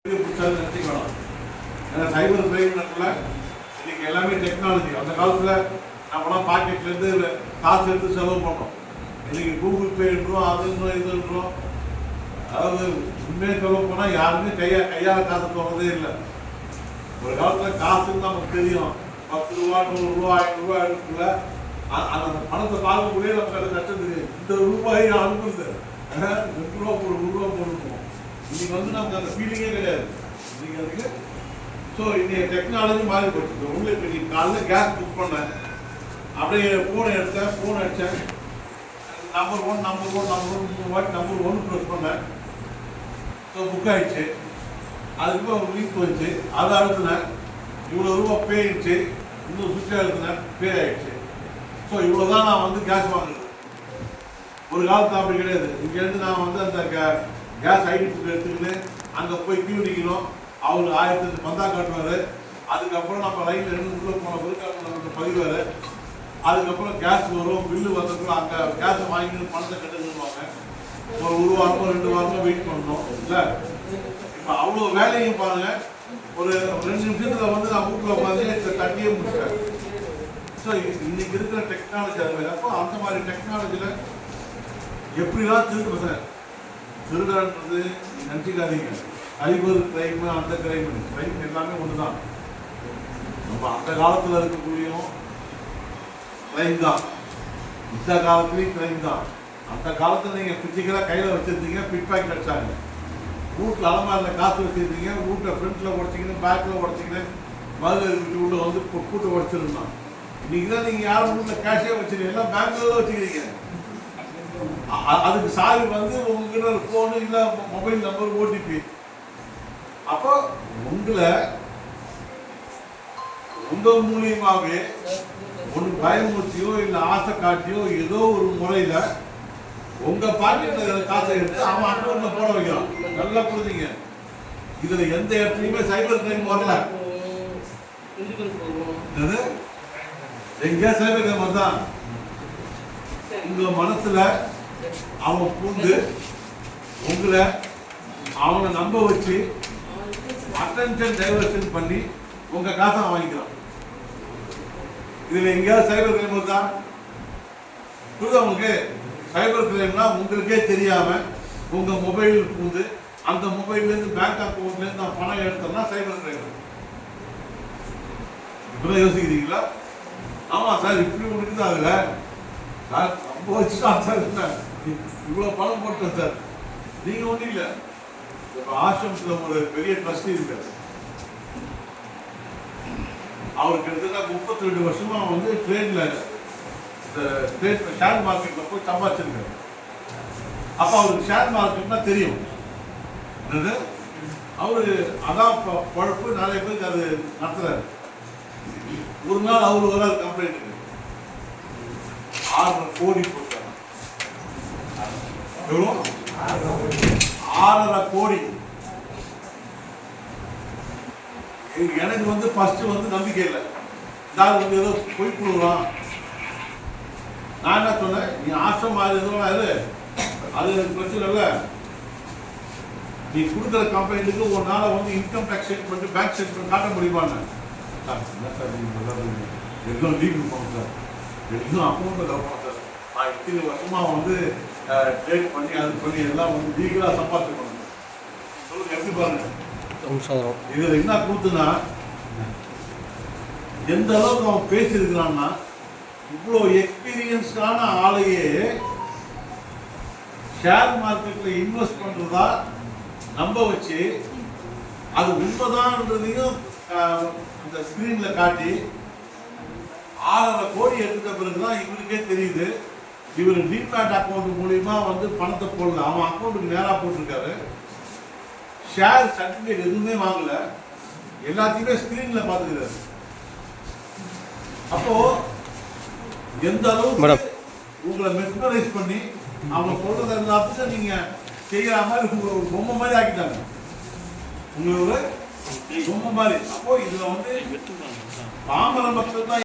சைபர் கிரைம்ல இன்னைக்கு எல்லாமே டெக்னாலஜி. அந்த காலத்தில் நம்மளாம் பாக்கெட்லேருந்து காசு எடுத்து செலவு பண்ணோம். இன்னைக்கு கூகுள் பேன்றோம், அதுன்றோம், இதுன்றோம். அதாவது உண்மையை சொல்ல போனால் யாருமே கையால் காசு போகிறதே இல்லை. ஒரு காலத்தில் காசுன்னு நமக்கு தெரியும். 10 ரூபா, 100 ரூபா, 500 ரூபா இருக்குல்ல, அந்த பணத்தை பார்க்கக்கூடிய நமக்கு அது கஷ்டம் தெரியும். இந்த ரூபாயை அனுப்புறது 2 ரூபா போடு, 100 ரூபா போட்டுருவோம். இன்னைக்கு நமக்கு அந்த ஃபீலிங்கே கிடையாது. இன்னைக்கு அதுக்கு ஸோ இன்னைக்கு டெக்னாலஜி மாறி போச்சு. உங்களுக்கு நீ காலையில் கேஸ் புக் பண்ணேன், அப்படியே ஃபோனை எடுத்தேன், ஃபோன் அடித்தேன், நம்பர் ஒன் நம்பர் 1 ப்ரெஸ் பண்ணேன். ஸோ புக் ஆகிடுச்சு. அதுக்கப்புறம் ஒரு லிங்க் வந்துச்சு, அதை அழுத்தினேன், இவ்வளோ ரூபா பே ஆயிடுச்சு. இன்னும் சுற்றி அழுத்தினேன், பே ஆகிடுச்சு. ஸோ இவ்வளோ தான் நான் கேஸ் வாங்குறது. ஒரு காலத்தில் அப்படி கிடையாது. இங்கேருந்து நான் அந்த கேஸ் ஐடி புக் எடுத்துக்கிட்டு அங்கே போய் கியூ நிற்கணும். அவர் 1008 பந்தா காட்டுவார். அதுக்கப்புறம் நம்ம லைனில் இருந்து உள்ளே போன பிறகு நமக்கு பதிவார். அதுக்கப்புறம் கேஸ் வரும், பில்லு வந்ததுக்குள்ள அங்கே கேஸை வாங்கிட்டு பணத்தை கட்டுவாங்க. ஒரு 1 வாரமோ 2 வாரமோ வெயிட் பண்ணணும் இல்லை. இப்போ அவ்வளோ வேலையும் பாருங்கள், ஒரு 2 நிமிஷத்தில் நான் வீட்டில் உட்காந்து தட்டியே முடிச்சிட்டேன். ஸோ இன்னைக்கு இருக்கிற டெக்னாலஜி அது மாதிரி. அப்போ அந்த மாதிரி டெக்னாலஜியில் எப்படிலாம் திருடுறேன், திருடன்றது நினச்சிக்காதீங்க. சைபர் கிரைமு, அந்த கிரைம் எல்லாமே ஒன்று தான். நம்ம அந்த காலத்தில் இருக்கக்கூடியும் கிரைம் தான், இந்த காலத்துலேயும் கிரைம் தான். அந்த காலத்தில் நீங்கள் பிசிக்கலாக கையில் வச்சுருந்தீங்க, பிட் பேக்கெட் அடிச்சாங்க. வீட்டில் அலமாரில் காசு வச்சுருந்தீங்க, வீட்டில் ஃப்ரண்ட்டில் உடச்சிக்கின்னு, பேக்கில் உடச்சிக்கின்னு, மதுரை உள்ள கூட்டு உடச்சிருந்தான். இன்னைக்கு தான் நீங்கள் யாரும் வீட்டில் கேஷே வச்சுருக்கீங்க, எல்லாம் பேங்க்கில் வச்சுக்கிறீங்க. அதுக்கு சாவி உங்ககிட்ட ஒரு ஃபோனு இல்லை மொபைல் நம்பர், ஓடிபி. அப்போ உங்கள் மூலியமாகவே ஒன்று பயமுறுத்தியோ இல்லை ஆசை காட்டியோ ஏதோ ஒரு முறையில் உங்கள் பாக்கெட்டில் காசை எடுத்து அவன் அக்கௌண்ட்டில் போட வைக்கிறான். நல்லா புரிஞ்சுங்க. இதில் எந்த இடத்துலையுமே சைபர் கிரைம் வரல. எங்கேயா சைபர் கிரைம் வருதான்? உங்கள் மனசில் அவன் பூந்து உங்களை அவனை நம்ப வச்சு அட்டென்ஷன் டைவர்ஷன் பண்ணி உங்க காசை வாங்கிக்கிறான். இதுல எங்கேயாவது சைபர் கிரைம் வருதா? புரியுதா உங்களுக்கு? சைபர் கிரைம்னா உங்களுக்கே தெரியாம உங்க மொபைல் பூந்து அந்த மொபைல்லேருந்து பேங்க் அக்கௌண்ட்லேருந்து நான் பணம் எடுத்தோம்னா சைபர் கிரைம். இப்பதான் யோசிக்கிறீங்களா? ஆமா சார், இப்படி முடிக்குது. அதுல சார் ரொம்ப வச்சுட்டான் சார், இவ்வளோ பணம் போட்டேன் சார். நீங்கள் ஒன்றும் இல்லை. இப்போ ஆசிரமத்தில் ஒரு பெரிய ட்ரஸ்டி இருக்காரு. அவருக்கு கிட்டத்தட்ட 32 வருஷமா ட்ரேடில் ஷேர் மார்க்கெட்டில் போய் சம்பாதிச்சிருக்காரு. அப்போ அவருக்கு ஷேர் மார்க்கெட்னா தெரியும். அவரு அதான் பழப்பு, நிறைய பேருக்கு அது நடத்துறாரு. ஒரு நாள் அவரு வராது கம்ப்ளைண்ட்டுக்கு, 6.5 கோடி போட்டாங்க. எவ்வளோ? 6.5 கோடி. எனக்கு ஃபர்ஸ்ட் நம்பிக்கை இல்லை. இந்த ஏதோ போய் கொடுக்கலாம். நான் என்ன சொன்னேன், நீ ஆசம் மாதிரி எதுவும் அது எனக்கு பிரச்சனை இல்லை. நீ கொடுக்குற கம்பெனிக்கு ஒரு நாளை income tax statement, bank statement காட்ட முடியுமான்னு. என்ன சார் எல்லாம் லீகல் போகணும் சார், எல்லாம் அக்கௌண்ட்டில் கவனம் சார். நான் இத்தனை வருஷமாக ட்ரேட் பண்ணி அது பண்ணி எல்லாம் லீகலாக சம்பாதிச்சு பண்ணணும். சொல்லுங்க, எப்படி பாருங்க. இதில் என்ன கூத்துனா, எந்த அளவுக்கு அவன் பேசியிருக்கிறான்னா, இவ்வளோ எக்ஸ்பீரியன்ஸ்டான ஆளையே ஷேர் மார்க்கெட்டில் இன்வெஸ்ட் பண்ணுறதா நம்ப வச்சு அது உண்மைதான்றதையும் இந்த ஸ்க்ரீனில் காட்டி 6.5 கோடி எடுத்த பிறகுதான் இவருக்கே தெரியுது. இவர் டிமேட் அக்கௌண்ட் மூலியமா பணத்தை போடல, அவன் அக்கௌண்ட்டுக்கு நேராக போட்டிருக்காரு. ஷேர் சர்டிஃபிகேட் எதுவுமே வாங்கல, எல்லாத்தையுமே ஸ்கிரீன்ல பாத்துக்கிறாரு. அப்போ எந்த அளவுக்கு உங்களை மெஸ்மரைஸ் பண்ணி அவங்க சொல்றது எல்லாத்தையும் நீங்க செய்யற மாதிரி உங்களை ஒரு பொம்மை மாதிரி ஆக்கிட்டாங்க. உங்களை ஒரு பொம்மை மாதிரி. அப்போ இதுல பாமர மக்கள் தான்